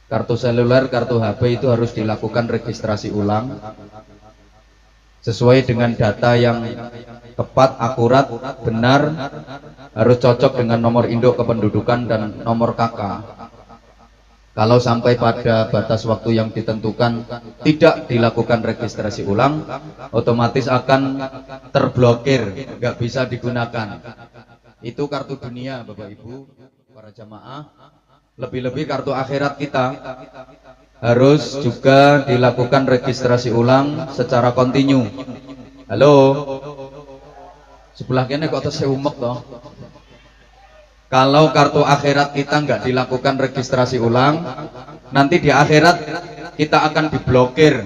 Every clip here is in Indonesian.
kartu seluler, kartu HP itu harus dilakukan registrasi ulang sesuai dengan data yang tepat, akurat, benar, harus cocok dengan nomor induk kependudukan dan nomor KK. Kalau sampai pada batas waktu yang ditentukan tidak dilakukan registrasi ulang, otomatis akan terblokir, nggak bisa digunakan. Itu kartu dunia, Bapak Ibu, para jamaah. Lebih-lebih kartu akhirat kita harus juga dilakukan registrasi ulang secara kontinu. Halo, sebelah kene kok tesih umek toh. Kalau kartu akhirat kita nggak dilakukan registrasi ulang, nanti di akhirat kita akan diblokir.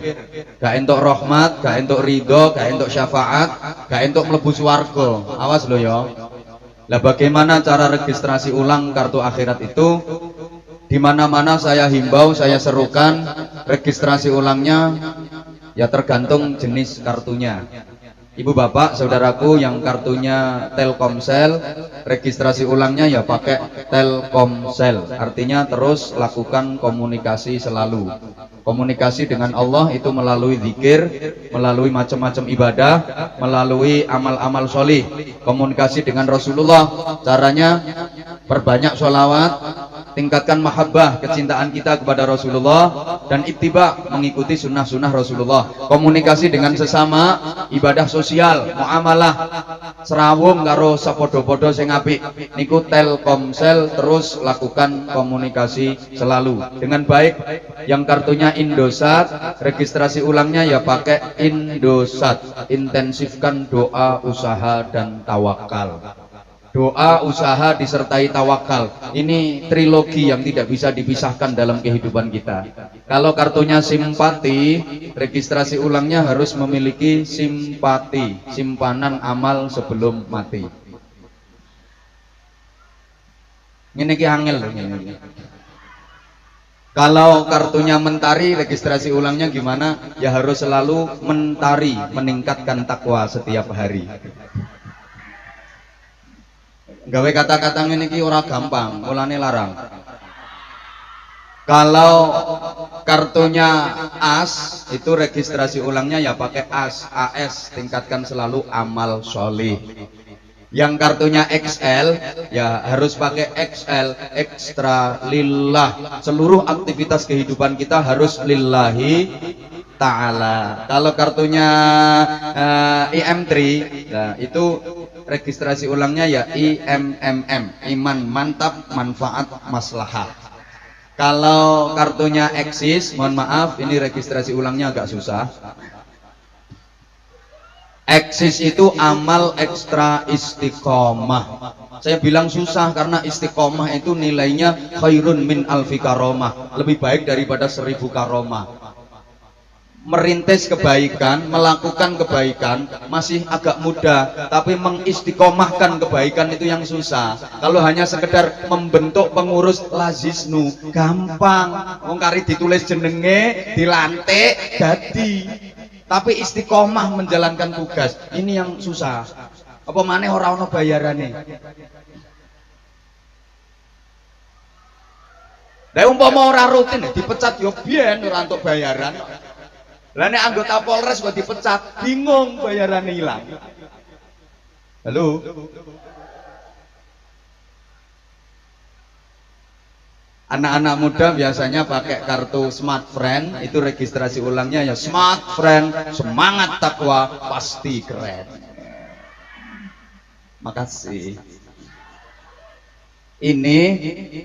Gak entuk rahmat, gak entuk ridho, gak entuk syafaat, gak entuk mlebu swarga. Awas lo ya. Lah bagaimana cara registrasi ulang kartu akhirat itu? Di mana-mana saya himbau, saya serukan registrasi ulangnya ya tergantung jenis kartunya. Ibu bapak saudaraku yang kartunya Telkomsel, registrasi ulangnya ya pakai Telkomsel. Artinya terus lakukan komunikasi selalu. Komunikasi dengan Allah itu melalui zikir, melalui macam-macam ibadah, melalui amal-amal sholih. Komunikasi dengan Rasulullah, caranya perbanyak sholawat, tingkatkan mahabbah, kecintaan kita kepada Rasulullah, dan ittiba, mengikuti sunnah-sunnah Rasulullah. Komunikasi dengan sesama, ibadah sosial, muamalah, serawung karo sapodo-podo sing apik. Niku Telkomsel terus lakukan komunikasi selalu dengan baik. Yang kartunya Indosat, registrasi ulangnya ya pakai Indosat. Intensifkan doa, usaha, dan tawakal. Doa, usaha, disertai tawakal. Ini trilogi yang tidak bisa dipisahkan dalam kehidupan kita. Kalau kartunya simpati, registrasi ulangnya harus memiliki simpati, simpanan amal sebelum mati. Ini ki angel loh. Kalau kartunya mentari, registrasi ulangnya gimana? Ya harus selalu mentari, meningkatkan takwa setiap hari. Gawe kata-kata ngene iki ora gampang, mulane larang. Kalau kartunya AS itu registrasi ulangnya ya pakai AS, tingkatkan selalu amal sholih. Yang kartunya XL ya harus pakai XL, ekstra lillah. Seluruh aktivitas kehidupan kita harus lillahi ta'ala. Kalau kartunya IM3 nah itu registrasi ulangnya ya IMMM, iman mantap manfaat maslahah. Kalau kartunya Eksis, mohon maaf ini registrasi ulangnya agak susah. Eksis itu amal ekstra istiqomah. Saya bilang susah karena istiqomah itu nilainya khairun min alfi karomah, lebih baik daripada 1000 karomah. Merintis kebaikan, melakukan kebaikan masih agak mudah, tapi mengistiqomahkan kebaikan itu yang susah. Kalau hanya sekedar membentuk pengurus lazisnu gampang, wong kari ditulis jenenge, dilantik, jadi. Tapi istiqomah menjalankan tugas ini yang susah. Apa maneh ora ono bayarane. Lah umpama ora rutin dipecat yo biyen ora entuk bayaran. Lah nek anggota Polres kok dipecat, bingung bayarannya hilang. Halo. Anak-anak muda biasanya pakai kartu Smart Friend, itu registrasi ulangnya ya Smart Friend, semangat takwa pasti keren. Makasih. Ini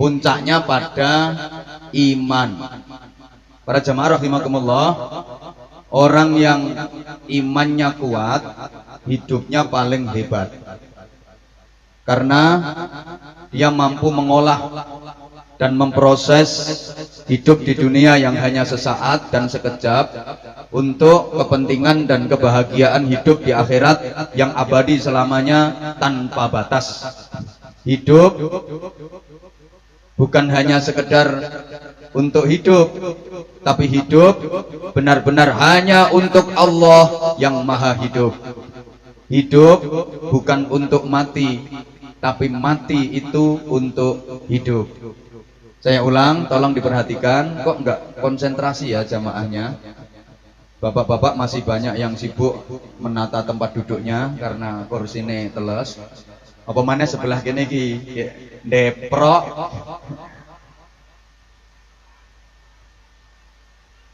puncaknya pada iman. Para jamaah rahimakumullah, orang yang imannya kuat, hidupnya paling hebat. Karena dia mampu mengolah dan memproses hidup di dunia yang hanya sesaat dan sekejap untuk kepentingan dan kebahagiaan hidup di akhirat yang abadi selamanya tanpa batas. Hidup bukan hanya sekedar untuk hidup, tapi hidup benar-benar hanya untuk Allah yang maha hidup. Hidup bukan untuk mati, tapi mati itu untuk hidup. Saya ulang, tolong diperhatikan. Kok enggak konsentrasi ya jamaahnya? Bapak-bapak masih banyak yang sibuk menata tempat duduknya karena kursinya teles. Apa mana sebelah kene iki deprok.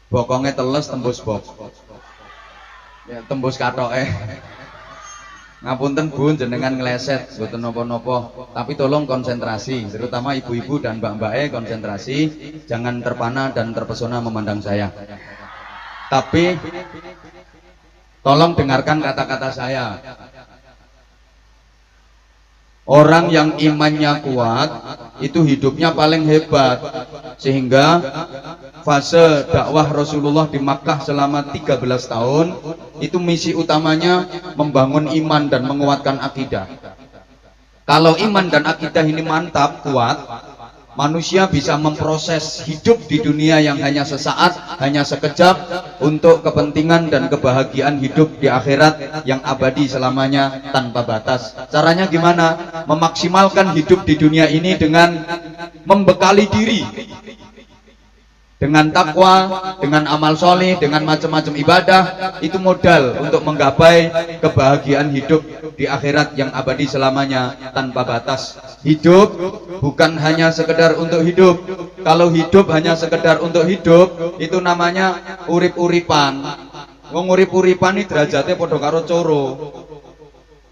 Bokongnya teles tembus bok. Ya tembus katoke. Ngapunten Bu jenengan ngeleset mboten napa-napa, tapi tolong konsentrasi, terutama ibu-ibu dan mbak-mbake konsentrasi, jangan terpana dan terpesona memandang saya. Tapi tolong dengarkan kata-kata saya. Orang yang imannya kuat itu hidupnya paling hebat, sehingga fase dakwah Rasulullah di Makkah selama 13 tahun itu misi utamanya membangun iman dan menguatkan akidah. Kalau iman dan akidah ini mantap, kuat, manusia bisa memproses hidup di dunia yang hanya sesaat, hanya sekejap, untuk kepentingan dan kebahagiaan hidup di akhirat yang abadi selamanya tanpa batas. Caranya gimana? Memaksimalkan hidup di dunia ini dengan membekali diri dengan takwa, dengan amal soleh, dengan macam-macam ibadah. Itu modal untuk menggapai kebahagiaan hidup di akhirat yang abadi selamanya tanpa batas. Hidup bukan hanya sekedar untuk hidup. Kalau hidup hanya sekedar untuk hidup, itu namanya urip-uripan. Wong urip-uripan ini derajatnya padha karo coro.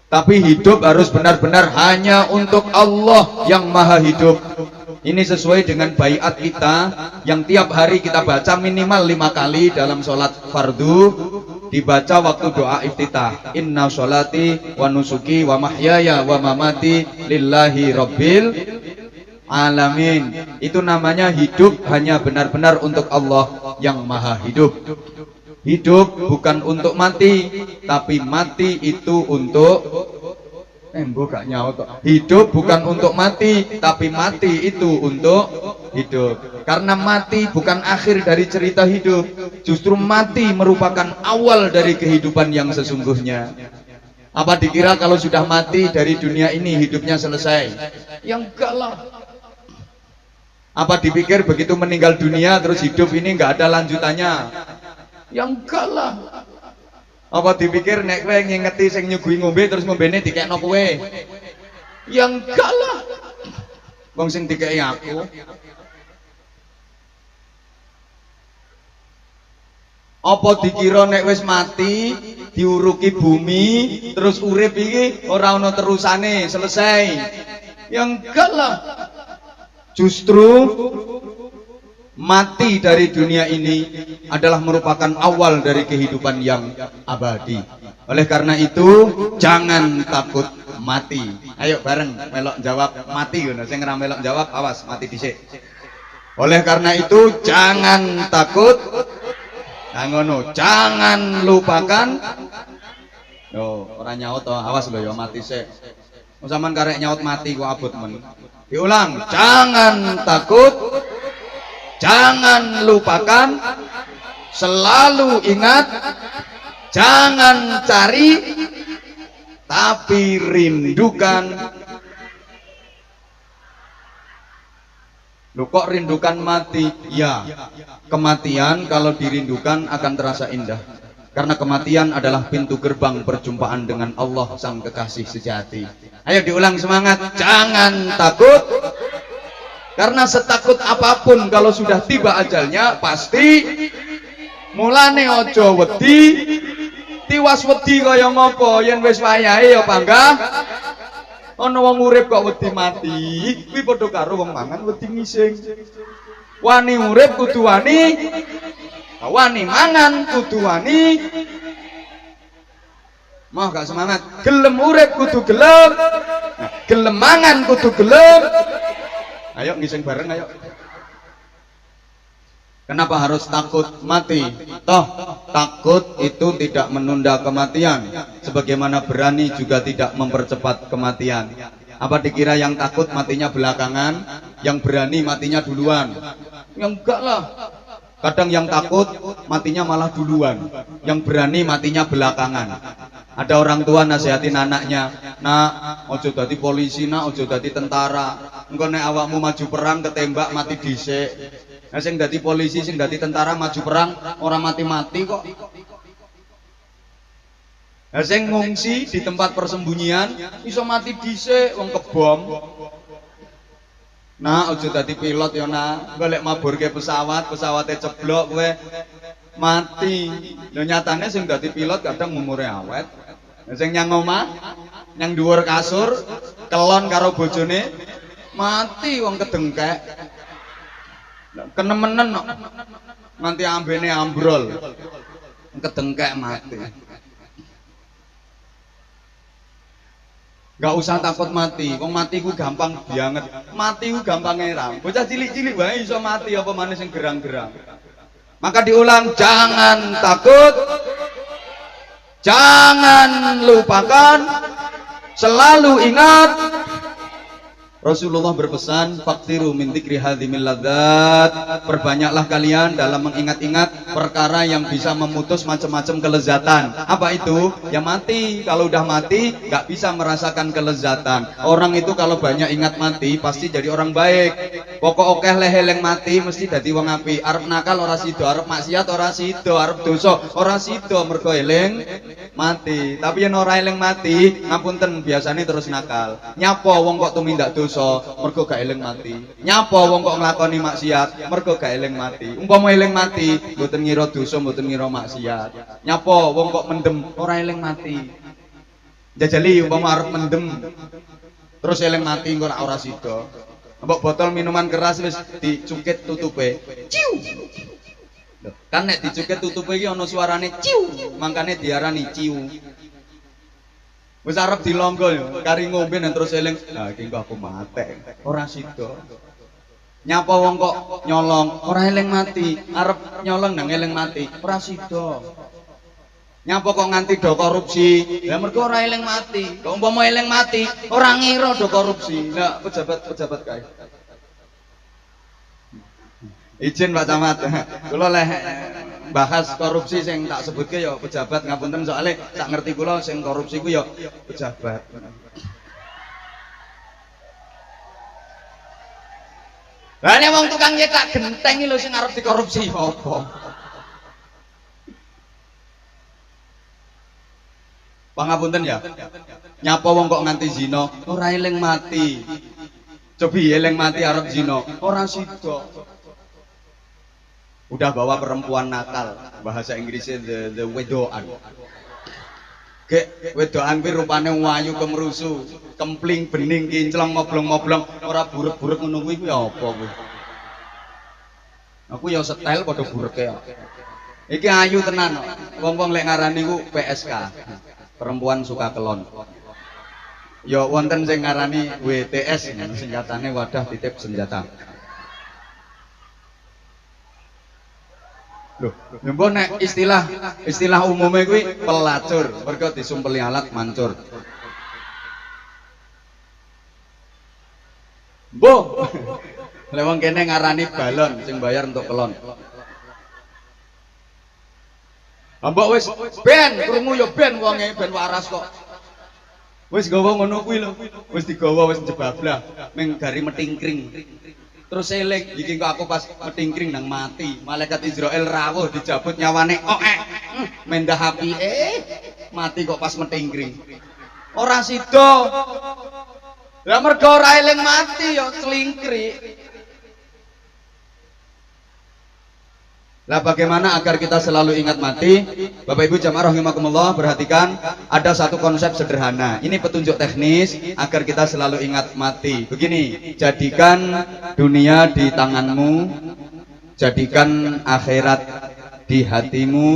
Tapi hidup harus benar-benar hanya untuk Allah yang maha hidup. Ini sesuai dengan baiat kita yang tiap hari kita baca minimal 5 kali dalam sholat fardu, dibaca waktu doa iftitah. Inna sholati wa nusuki wa mahyaya wa mamati lillahi rabbil alamin. Itu namanya hidup hanya benar-benar untuk Allah yang maha hidup. Hidup bukan untuk mati, tapi mati itu untuk gak nyaut. Hidup bukan untuk mati, tapi mati itu untuk hidup. Karena mati bukan akhir dari cerita hidup, justru mati merupakan awal dari kehidupan yang sesungguhnya. Apa dikira kalau sudah mati dari dunia ini hidupnya selesai? Yang enggak lah. Apa dipikir begitu meninggal dunia terus hidup ini enggak ada lanjutannya? Yang enggak lah. Apa dipikir nek kowe ngingeti sing nyuguhi ngombe terus ngombene dikekno kowe? Ya enggak lah. Wong sing dikeki aku. Apa dikira nek wis mati diuruki bumi terus urip iki ora ana terusane, selesai? Ya enggak lah. Justru mati dari dunia ini adalah merupakan awal dari kehidupan yang abadi. Oleh karena itu jangan takut mati. Ayo bareng melok jawab mati ngono. Sing ora melok jawab awas mati dhisik. Oleh karena itu jangan takut. Nah ngono, jangan lupakan. Yo, ora nyaut to, awas lho ya mati sik. Wong sampean karek nyaut mati kok abot men. Diulang, jangan takut. Jangan lupakan, selalu ingat, jangan cari, tapi rindukan. Lu kok rindukan mati? Ya, kematian kalau dirindukan akan terasa indah. Karena kematian adalah pintu gerbang perjumpaan dengan Allah sang kekasih sejati. Ayo diulang semangat, jangan takut. Karena setakut apapun kalau sudah tiba ajalnya pasti mulane aja wedi, tiwas wedi kaya ngopo yen wis wayahe ya panggah. Ana wong urip kok wedi mati, kuwi padha karo wong mangan wedi ngising. Wani urip kudu wani, wani mangan kudu wani. Mau gak semangat? Gelem urip kudu gelem, gelem mangan kudu gelem. Ayo ngising bareng ayo. Kenapa harus takut mati? Toh takut itu tidak menunda kematian, sebagaimana berani juga tidak mempercepat kematian. Apa dikira yang takut matinya belakangan, yang berani matinya duluan? Yang enggak lah. Kadang yang takut matinya malah duluan, yang berani matinya belakangan. Ada orang tua nasihatin anaknya, nak ojo dadi polisi, nak ojo dadi tentara. Engko nek awakmu maju perang ketembak mati dhisik. Nah sing dadi polisi, sing dadi tentara maju perang ora mati-mati kok. Nah sing ngungsi di tempat persembunyian iso mati dhisik wong kebom. Nah, aja dadi pilot ya nak. Golek maburke pesawat, pesawate ceblok kowe mati. Lho nyatane sing dadi pilot kadang umure awet. Sing nyang omah, nyang dhuwur kasur, kelon karo bojone mati wong kedengkek. Kenemenen kok. Nanti ambene ambrol. Kedengkek mati. Gak usah takut mati, wong mati ku gampang banget. Mati ku gampang ngeram. Bocah cilik-cilik wae iso mati apa maneh sing gerang-gerang. Maka diulang, jangan takut, jangan lupakan, selalu ingat. Rasulullah berpesan, "Faktiru min dzikri hadzimil ladzat." Perbanyaklah kalian dalam mengingat-ingat perkara yang bisa memutus macam-macam kelezatan. Apa itu? Ya mati. Kalau udah mati, nggak bisa merasakan kelezatan. Orang itu kalau banyak ingat mati, pasti jadi orang baik. Pokok okeh leheleng mati, mesti dadi wong apik. Arep nakal ora sida, arep maksiat ora sida, arep dosa ora sida, mergo eling mati. Tapi yen ora eling mati, ngapunten biasane terus nakal. Nyapa wong kok tumindak dosa mergo gak eling mati. Nyapa wong kok nglakoni maksiat mergo gak eling mati. Umpama eling mati mboten ngira dosa, mboten ngira maksiat. Nyapa wong kok mendem ora eling mati. Jajali umpama arep mendem terus eling mati engko ora sida. Mbok botol minuman keras wis dicukit tutupe. Ciu. Kan nek dicukit tutupe iki ana suarane ciu, mangkane diarani ciu. Wis arep dilonggo yo, kari ngombe dan terus eling, nah iki kok aku mate. Ora sida. Nyapa wong kok nyolong, ora eling mati. Arep nyolong nang eling mati, ora sida. Nyapa kok nganti do korupsi, ya mergo ora eling mati. Kok umpama eling mati, ora ngira do korupsi. Lah pejabat-pejabat kae. Izin Pak Camat, kula leh bahas korupsi sing tak sebutke ya pejabat ngapunten soalnya tak ngerti kula sing korupsi ku ya pejabat. Lah nek wong tukang nyetak genteng iki lho sing arep dikorupsi apa? Pangapunten ya. Nyapa wong kok nganti zina ora eling mati. Cobi eling mati arep zina ora sida. Udah bawa perempuan nakal, bahasa Inggrisnya the wedoan. Gek wedoan kuwi rupane wayu kemrusu, kempling bening kinclong moblong-moblong, ora burek-burek ngono kuwi apa kuwi? Aku ya style padha bureke kok. Iki ayu tenan kok. Wong-wong lek ngarani ku PSK. Perempuan suka kelon. Ya wonten sing ngarani WTS, senjatane wadah titip senjata. Loh, mbok nek istilah umumnya kuwi pelacur, mergo disumpeli alat mancur. Mbok. Lek wong kene ngarani balon sing bayar untuk kelon. Mbok wis ben krungu ya ben wonge ben waras kok. Wis gawa ngono kuwi lho. Wis digawa wis jebablah ning gari metingkring. Terus eling iki kok aku pas metingkring nang mati. Malaikat Israel rawuh dijabut nyawane oek. Mendah apike mati kok pas metingkring. Ora sida. Lah mergo ora eling mati ya celingkrik. Lah bagaimana agar kita selalu ingat mati? Bapak Ibu jamaah rahimakumullah, perhatikan ada satu konsep sederhana. Ini petunjuk teknis agar kita selalu ingat mati. Begini, jadikan dunia di tanganmu, jadikan akhirat di hatimu,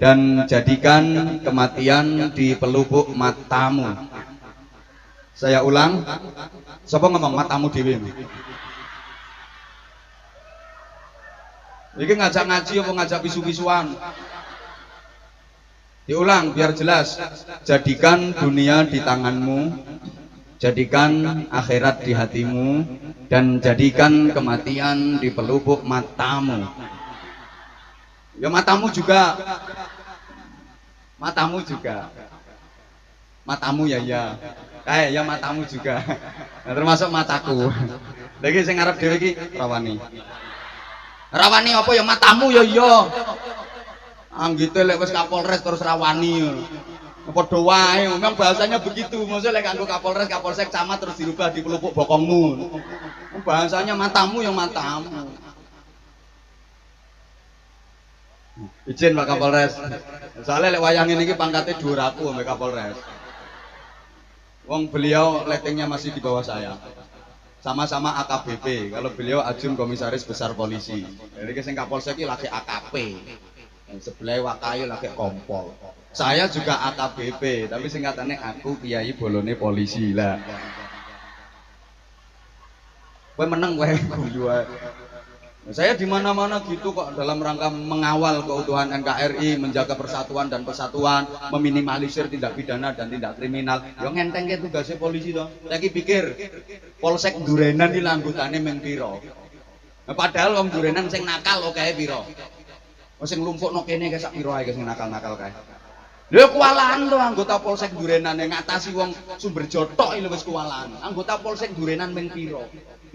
dan jadikan kematian di pelupuk matamu. Saya ulang, siapa ngomong matamu dhewe? Iki ngajak ngaji apa ngajak pisu-pisuan? Diulang biar jelas. Jadikan dunia di tanganmu, jadikan akhirat di hatimu, dan jadikan kematian di pelupuk matamu. Ya matamu juga. Matamu juga. Matamu ya ya. Kayak ya matamu juga. Nah, termasuk mataku. Lagi sing ngarep dhewe iki rawani. Rawani apa ya matamu ya iya. Anggite lek wis Kapolres terus rawani. Padha wae, memang bahasanya begitu. Maksudnya lek kanggo Kapolres, Kapolsek, camat terus dirubah di pelupuk bokongmu. Bahasanya matamu yang matamu. Izin Pak Kapolres. Soalnya lek wayang ini pangkatnya dhuwur aku mbek Kapolres. Wong beliau ratingnya masih di bawah saya. Sama-sama AKBP. Kalau beliau Ajun Komisaris Besar Polisi. Jadi sing Kapolsek iki lagi AKP. Sebelah Wakayu lagi Kompol. Saya juga AKBP, tapi singkatannya aku Kiai Bolone Polisi lah. Gue menang gue guyu. Saya di mana-mana gitu kok dalam rangka mengawal keutuhan NKRI, menjaga persatuan dan persatuan, meminimalisir tindak pidana dan tindak kriminal. Yo ngenteng ke tugasnya polisi toh. Lagi pikir Polsek Durenan iki anggotane mung pira. Nah, padahal wong Durenan sing nakal oke pira. Wong sing lumpukno kene kae sak pira ae sing nakal-nakal kae. Lha kuwalahan to anggota Polsek Durenan yang ngatasi wong Sumberjo tok iki wis kuwalahan. Anggota Polsek Durenan mung pira?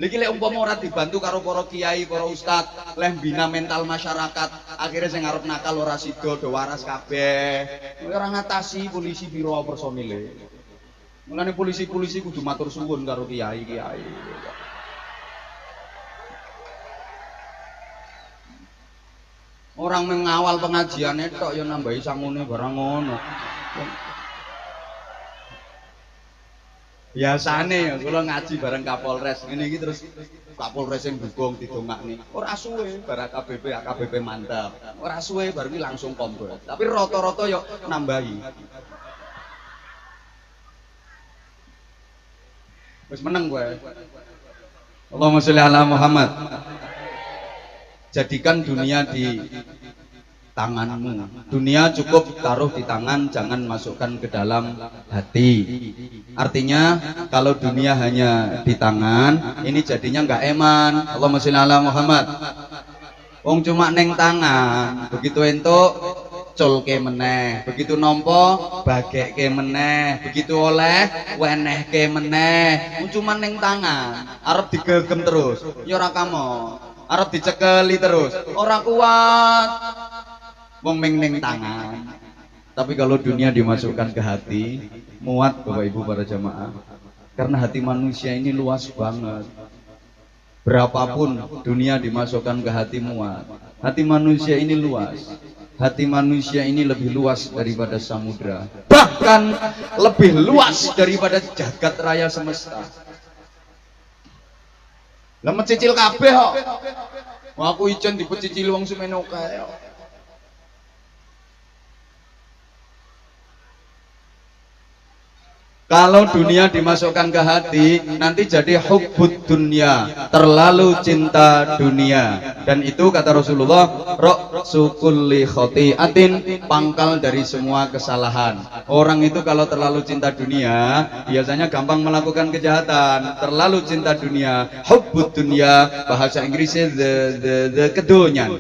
Lha iki lek umpama ora dibantu karo para kiai, para ustad, leh bina mental masyarakat, akhirnya sing arep nakal ora sida do waras kabeh. Ora ngatasi polisi pira personile. Mulane polisi-polisi kudu matur suwun karo kiai-kiai. Orang mengawal pengajiannya tok ya nambahi sangune barang ngono. Biasane ya kula ngaji bareng Kapolres ngene iki terus Kapolres yang dukung didongakne. Ora suwe bareng AKBP mantap. Ora suwe bar kuwi langsung kompol. Tapi rata-rata ya nambahi. Wis meneng kowe. Allahumma sholli ala Muhammad. Jadikan dunia di tanganmu. Dunia cukup taruh di tangan, jangan masukkan ke dalam hati. Artinya kalau dunia hanya di tangan, ini jadinya nggak eman. Allahumma sholli ala Muhammad. Wong cuma neng tangan, begitu entuk culke meneh, begitu nompo bagekke meneh, begitu oleh wenehke meneh. Wong cuma neng tangan, arep digegem terus. Ya ora kamo. Arep dicekeli terus, orang kuat. Wong ming ning tangan. Tapi kalau dunia dimasukkan ke hati, muat Bapak Ibu para jamaah. Karena hati manusia ini luas banget. Berapapun dunia dimasukkan ke hati muat. Hati manusia ini luas. Hati manusia ini lebih luas daripada samudra. Bahkan lebih luas daripada jagat raya semesta. Lah mencicil kabeh kok. Wah aku ijen dipecicil wong semene kae. Kalau dunia dimasukkan ke hati, nanti jadi hubbud dunia, terlalu cinta dunia. Dan itu kata Rasulullah, ra'su kulli khati'atin, pangkal dari semua kesalahan. Orang itu kalau terlalu cinta dunia, biasanya gampang melakukan kejahatan. Terlalu cinta dunia, hubbud dunia, bahasa Inggrisnya the kedonyan.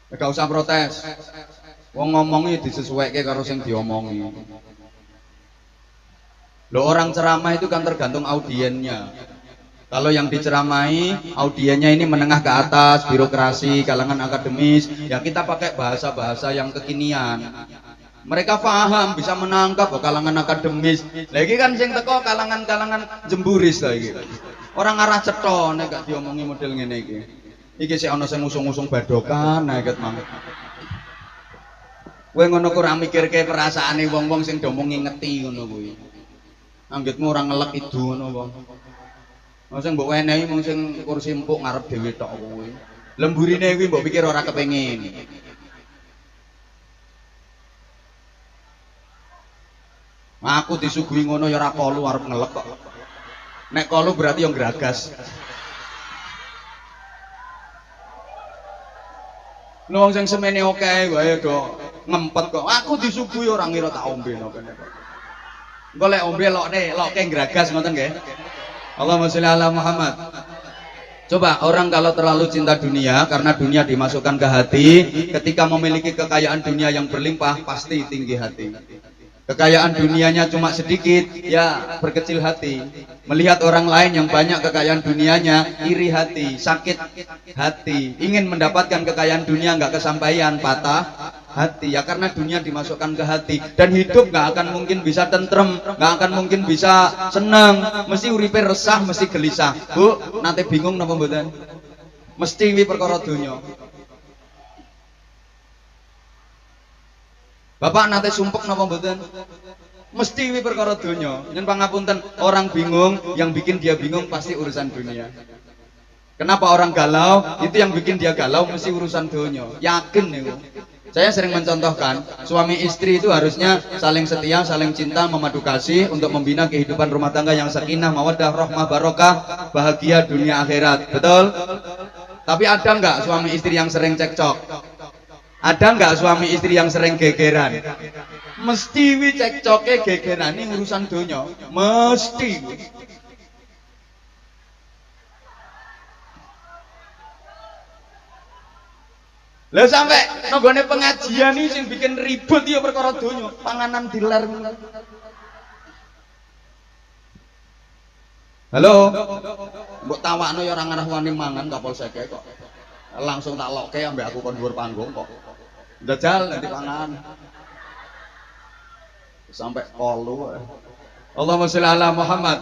Gak usah protes. Wong ngomongnya disesuaikan karo sing diomongi. Loh orang ceramah itu kan tergantung audiennya. Kalau yang diceramahi audiennya ini menengah ke atas, birokrasi, kalangan akademis, ya kita pakai bahasa-bahasa yang kekinian. Mereka paham, bisa menangkap kalangan akademis. Lagi kan sing teko kalangan-kalangan jemburis lagi. Orang arah cetha nek gak diomongi model ngene iki. Iki sik ana sing ngusung-ngusung badokan nek mang. Kowe ngono ora mikirke perasaane wong-wong sing do ngingeti ngono kuwi. Anggitmu ora ngelek idu ngono wong. Wong sing mbok wenehi mung sing kursi empuk ngarep dhewe tok kuwi. Lemburine kuwi mbok pikir ora kepengin. Aku disuguhi ngono ya ora kolu arep ngelek kok. Nek kolu berarti yang gragas. Wong sing semene oke wae do ngempet kok. Aku disuguhi ora ngira tak ombe no kene kok. Engko lek ombe lokke gragas ngoten nggih. Allahumma sholli ala Muhammad. Coba orang kalau terlalu cinta dunia, karena dunia dimasukkan ke hati, ketika memiliki kekayaan dunia yang berlimpah, pasti tinggi hati. Kekayaan dunianya cuma sedikit, ya berkecil hati. Melihat orang lain yang banyak kekayaan dunianya, iri hati, sakit hati. Ingin mendapatkan kekayaan dunia nggak kesampaian, patah hati. Ya karena dunia dimasukkan ke hati. Dan hidup nggak akan mungkin bisa tentrem, nggak akan mungkin bisa senang. Mesti uripe resah, mesti gelisah. Bu, nanti bingung napa mboten? Mesti wi perkara dunya. Bapak nate sumpek napa mboten? Mesti wi perkara donya. Yen pangapunten, orang bingung, yang bikin dia bingung pasti urusan dunia. Kenapa orang galau? Itu yang bikin dia galau mesti urusan donya. Yakin niku. Saya sering mencontohkan, suami istri itu harusnya saling setia, saling cinta, memadu kasih untuk membina kehidupan rumah tangga yang sakinah, mawaddah, rahmah, barokah, bahagia dunia akhirat. Betul? Tapi ada nggak suami istri yang sering cekcok? Ada nggak suami istri yang sering gegeran? Mesti wi cekcoke gegeran ini urusan donya. Mesti. Lah sampai nanggone pengajian iki sing bikin ribut ya perkara donya, panganan diler. Halo. Mbok tawakno ya ora ngarah wani mangan kapolseke kok. Langsung tak lokke ambek aku kon dhuwur panggung kok. Jajal nanti pangan. Sampai kolu. Allahumma sholli ala Muhammad.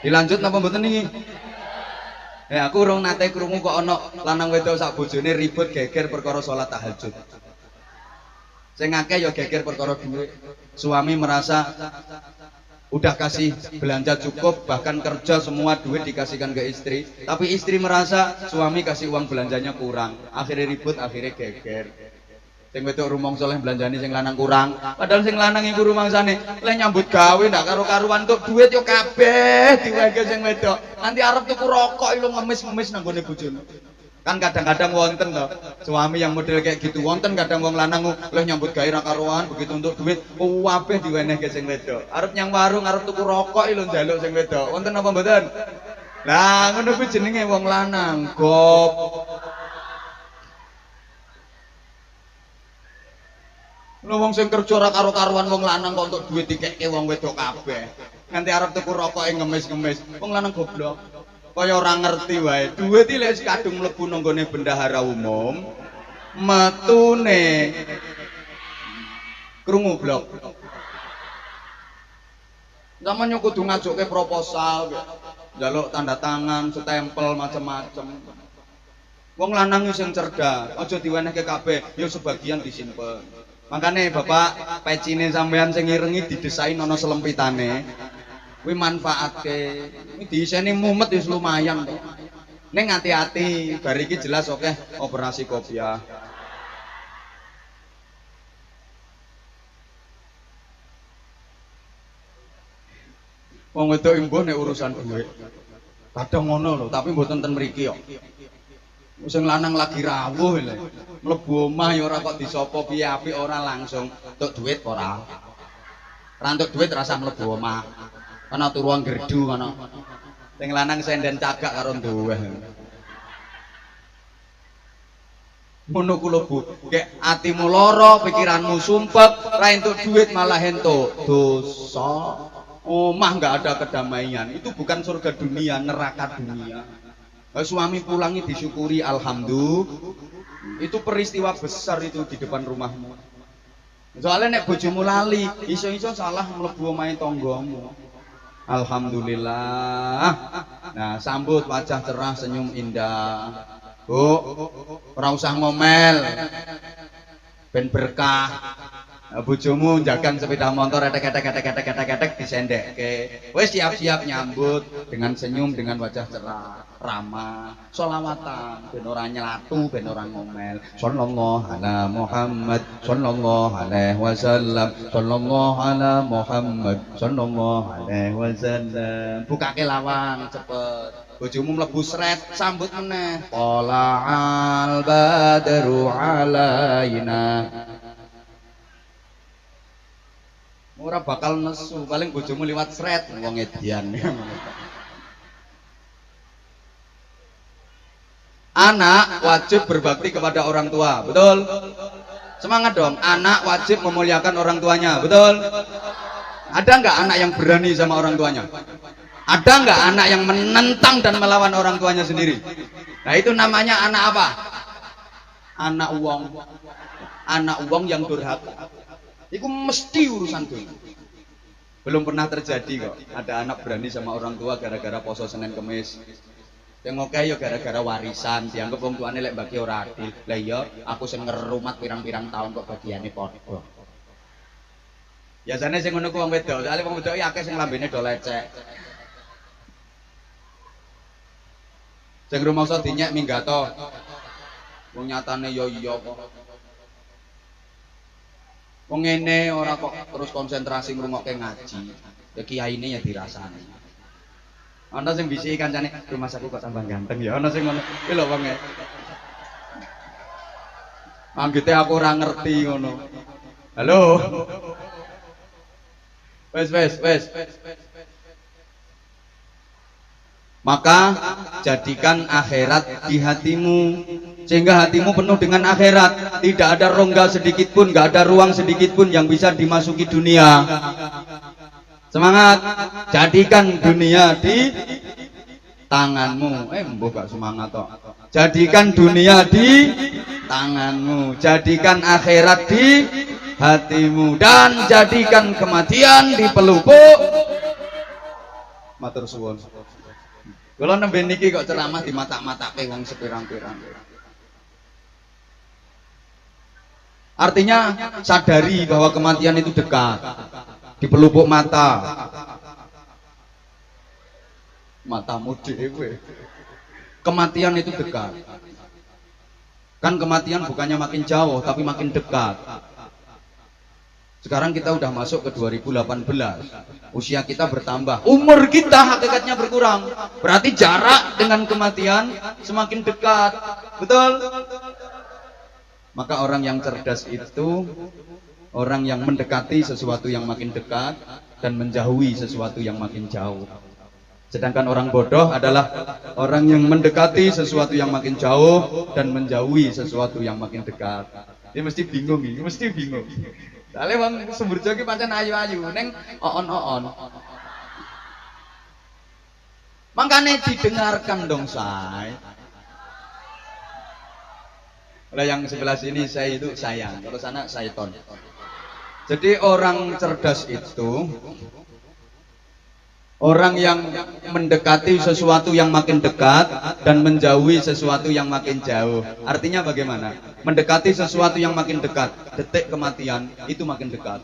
Dilanjut napa mboten niki? Aku urung nate krungu kok ana lanang wedok sak bojone ribut geger perkara salat tahajud. Sing akeh ya geger perkara duit. Suami merasa udah kasih belanja cukup, bahkan kerja semua duit dikasihkan ke istri, tapi istri merasa suami kasih uang belanjanya kurang, akhirnya ribut, akhirnya geger. Sing wedok rumong soleh belanjani sing lanang kurang, padahal sing lanang iku rumangsane leh nyambut gawe ndak karo-karuan untuk duit yo kabeh diwege sing wedok. Nanti arep tuku rokok iku ngemis-ngemis nang gone bojone. Kan kadang-kadang wonten loh suami yang model kayak gitu, wonten kadang wong lanang leh nyambut gawe ra karuan, begitu untuk duit kabeh diwenehke sing wedok. Arep nyang warung arep tuku rokok lho njaluk sing wedok. Wonten apa mboten? Lah ngono kuwi jenenge wong lanang gop. Lho wong sing kerja ora karo-karuan wong lanang kok untuk duit dikekke wong wedok kabeh. Nganti arep tuku rokoke ngemis-ngemis. Wong lanang goblok. Kaya ora ngerti wae. Duit iki lek kadung mlebu nang gone bendahara umum, metune krungu blok. Zaman yo kudu ngajuke proposal, njaluk tanda tangan, stempel macam-macam. Wong lanang sing cerdas, aja diwenehke kabeh, yo sebagian disimpen. Makanya bapak pecine sampean sing irengi didesain ana selempitane. Kuwi manfaatke. Iki diiseni mumet wis lumayan kok. Ning hati-hati, bar iki jelas oke operasi kopiah. Wong wedok imbuh nek urusan duit. Kadang ngono lho, tapi mboten ten mriki kok. Sing lanang lagi rawuh lho. Mlebu omah ya ora kok disapa piye apik ora langsung entuk duit ora. Ora entuk duit rasa mlebu omah. Ana turuan gerdu kana. Sing lanang senden cagak karo duweh. Ngono ku lho Bu. Kek atimu lara, pikiranmu sumpek, ra entuk duit malah entuk dosa. Omah enggak ada kedamaian. Itu bukan surga dunia, neraka dunia. Suami pulangi disyukuri alhamdulillah. Itu peristiwa besar itu di depan rumahmu. Soalnya nek bojomu lali, iso-iso salah mlebu omahe tanggamu. Alhamdulillah. Nah, sambut wajah cerah, senyum indah. Bu, ora usah ngomel. Ben berkah. Bojomu njagan sepeda motor etek disendekke. Wis siap-siap nyambut dengan senyum, dengan wajah cerah, ramah, sholawatan ben ora nyelatu, ben ora ngomel. Sallallahu ala Muhammad sallallahu alaihi wasallam. Sallallahu ala Muhammad sallallahu alaihi wasallam. Bukake lawang cepet. Bojomu mlebu sret, sambut meneh. Tala'al badru alaina. Ora bakal nesu, paling bojomu liwat sret wong edian. Anak wajib berbakti kepada orang tua, betul? Semangat dong, anak wajib memuliakan orang tuanya, betul? Ada nggak anak yang berani sama orang tuanya? Ada nggak anak yang menentang dan melawan orang tuanya sendiri? Nah itu namanya anak apa? Anak uang. Anak uang yang durhaka. Itu mesti urusan dunia. Belum pernah terjadi kok. Ada anak berani sama orang tua gara-gara poso Senin Kemis. Yang oke ya gara-gara warisan. Dianggap wong tuane lek bagi ora adil. Lah iya, aku sing ngerumat pirang-pirang tahun kok bagiane padha. Biasane sing ngono ku wong wedok. Soale wong wedok iki akeh sing lambene do lecek. Sing rumangsa dinyek minggato. Wong nyatane ya iya kok. Wong ngene ora kok terus konsentrasi ngrungokke ngaji. Ya kiyaine ya dirasani. Ana sing bisiki kancane, "Duh Mas aku kok tambah ganteng ya." Ana sing ngono. Iki lho wong e. Anggite aku ora ngerti ngono. Halo. Wes. Maka jadikan akhirat di hatimu sehingga hatimu penuh dengan akhirat, tidak ada rongga sedikit pun, nggak ada ruang sedikit pun yang bisa dimasuki dunia. Semangat, jadikan dunia di tanganmu. Mbok gak semangat toh. Jadikan dunia di tanganmu, jadikan akhirat di hatimu, dan jadikan kematian di pelupuk. Matur suwun. Kalau nembe niki kok ceramah di mata-matake wong sepirang-pirang. Artinya sadari bahwa kematian itu dekat, di pelupuk mata. Matamu dhewe. Kematian itu dekat. Kan kematian bukannya makin jauh tapi makin dekat. Sekarang kita udah masuk ke 2018. Usia kita bertambah, umur kita hakikatnya berkurang. Berarti jarak dengan kematian semakin dekat. Betul? Maka orang yang cerdas itu orang yang mendekati sesuatu yang makin dekat dan menjauhi sesuatu yang makin jauh. Sedangkan orang bodoh adalah orang yang mendekati sesuatu yang makin jauh dan menjauhi sesuatu yang makin dekat. Dia mesti bingung, mesti bingung. Soale wong Sumberjo ki pancen ayu-ayu, ning oon-oon. Makanya didengarkan dong, say. Lah yang sebelah sini saya itu sayang, kalau sana syaiton. Jadi orang cerdas itu orang yang mendekati sesuatu yang makin dekat dan menjauhi sesuatu yang makin jauh. Artinya bagaimana? Mendekati sesuatu yang makin dekat, detik kematian itu makin dekat.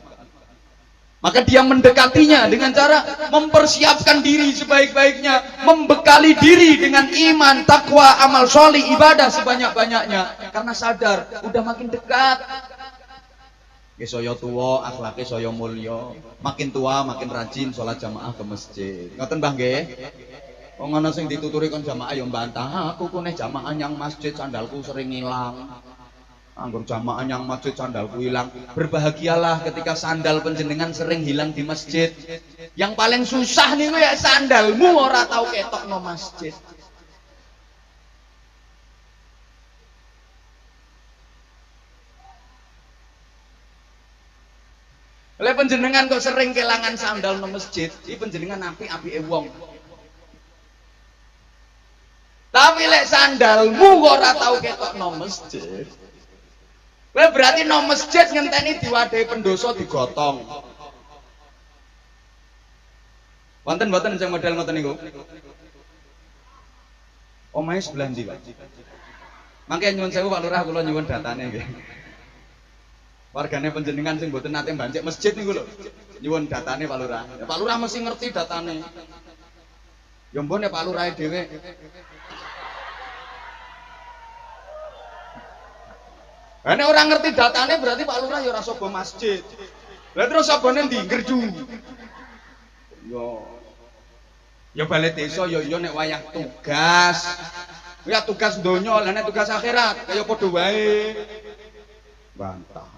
Maka dia mendekatinya dengan cara mempersiapkan diri sebaik-baiknya, membekali diri dengan iman, takwa, amal solih, ibadah sebanyak-banyaknya. Karena sadar, udah makin dekat. Saya tua, akhlaknya saya mulia. Makin tua, makin rajin sholat jamaah ke masjid. Ngoten Mbah nggih? Wong ana sing dituturi kon jamaah ya mbantah. Aku kuneh jamaah yang masjid sandalku sering hilang. Anggur jamaah yang masjid sandalku hilang. Berbahagialah ketika sandal panjenengan sering hilang di masjid. Yang paling susah nih ya sandalmu ora tau ketok no masjid. Oleh penjenengan kok sering kelangan sandal no masjid, iki penjenengan apik-apike wong. Tapi lek sandalmu kok ora tau ketok no masjid. Kowe berarti no masjid ngenteni diwadahi pendoso digotong. Wonten mboten sing model ngoten niku? Omahe sebelah ndi, Pak? Mangke nyuwun sewu Pak Lurah kula nyuwun datane nggih. Wargane panjenengan sing mboten nate mbancik masjid niku lho. Nyuwun datane Pak Lurah. Ya, Pak Lurah mesti ngerti datane. Ya mbon ya Pak Lurah dhewe. Nek ora ngerti datane berarti Pak Lurah ya ora sapa masjid. Lah terus sabane ndi ngerju. Yo. Ya balai desa ya nek wayah tugas. Ya tugas donya, lah nek tugas akhirat kaya padha wae. Bantah.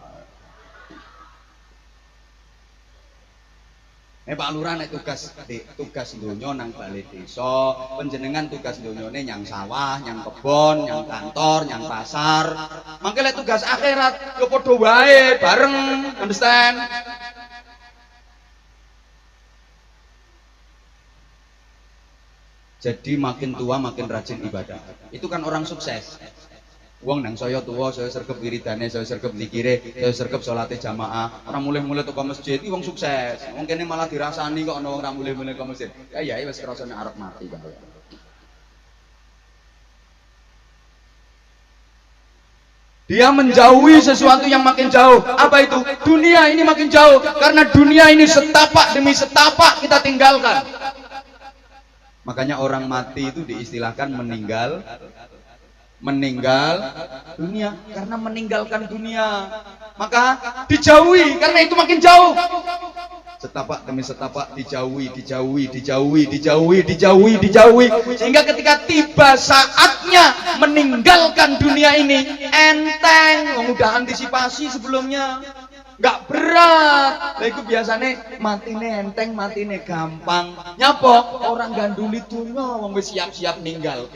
Pak Lurah nek tugas donya nang balai desa, panjenengan tugas donyane nyang sawah, nyang kebon, nyang kantor, nyang pasar. Mangke lek tugas akhirat yo padha wae, bareng, understand? Jadi makin tua makin rajin ibadah. Itu kan orang sukses. Wong nang saya tua, saya sergap wiridane, saya sergap zikire, saya sergap salate jamaah. Ora mulih-mulih teko masjid, iki wong sukses. Wong kene malah dirasani kok ana wong ora mulih-mulih ke masjid. Ya wis rasane arep mati bae. Dia menjauhi sesuatu yang makin jauh. Apa itu? Dunia ini makin jauh. Karena dunia ini setapak demi setapak kita tinggalkan. Makanya orang mati itu diistilahkan meninggal dunia, karena meninggalkan dunia. Maka dijauhi karena itu makin jauh. Setapak demi setapak dijauhi. Sehingga ketika tiba saatnya meninggalkan dunia ini, enteng, udah antisipasi sebelumnya. Nggak berat. Lah iku biasane matine enteng, matine gampang. Nyapa? Orang ganduli dunya wong wis siap-siap ninggal.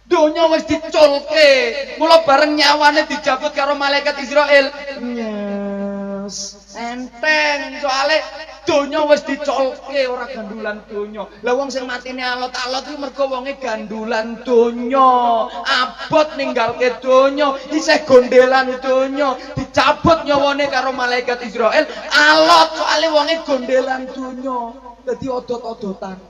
Donya wis diculke, mula bareng nyawane dijabut karo malaikat Israel. Nyes, enteng soale donya wis diculke, ora gandulan donya. Lah wong sing matine alot-alot iki mergo wonge gandulan donya, abot ninggalke donya, isih gondelan donya, dicabut nyawane karo malaikat Israel, alot soale wonge gondelan donya. Dadi odot-odotan.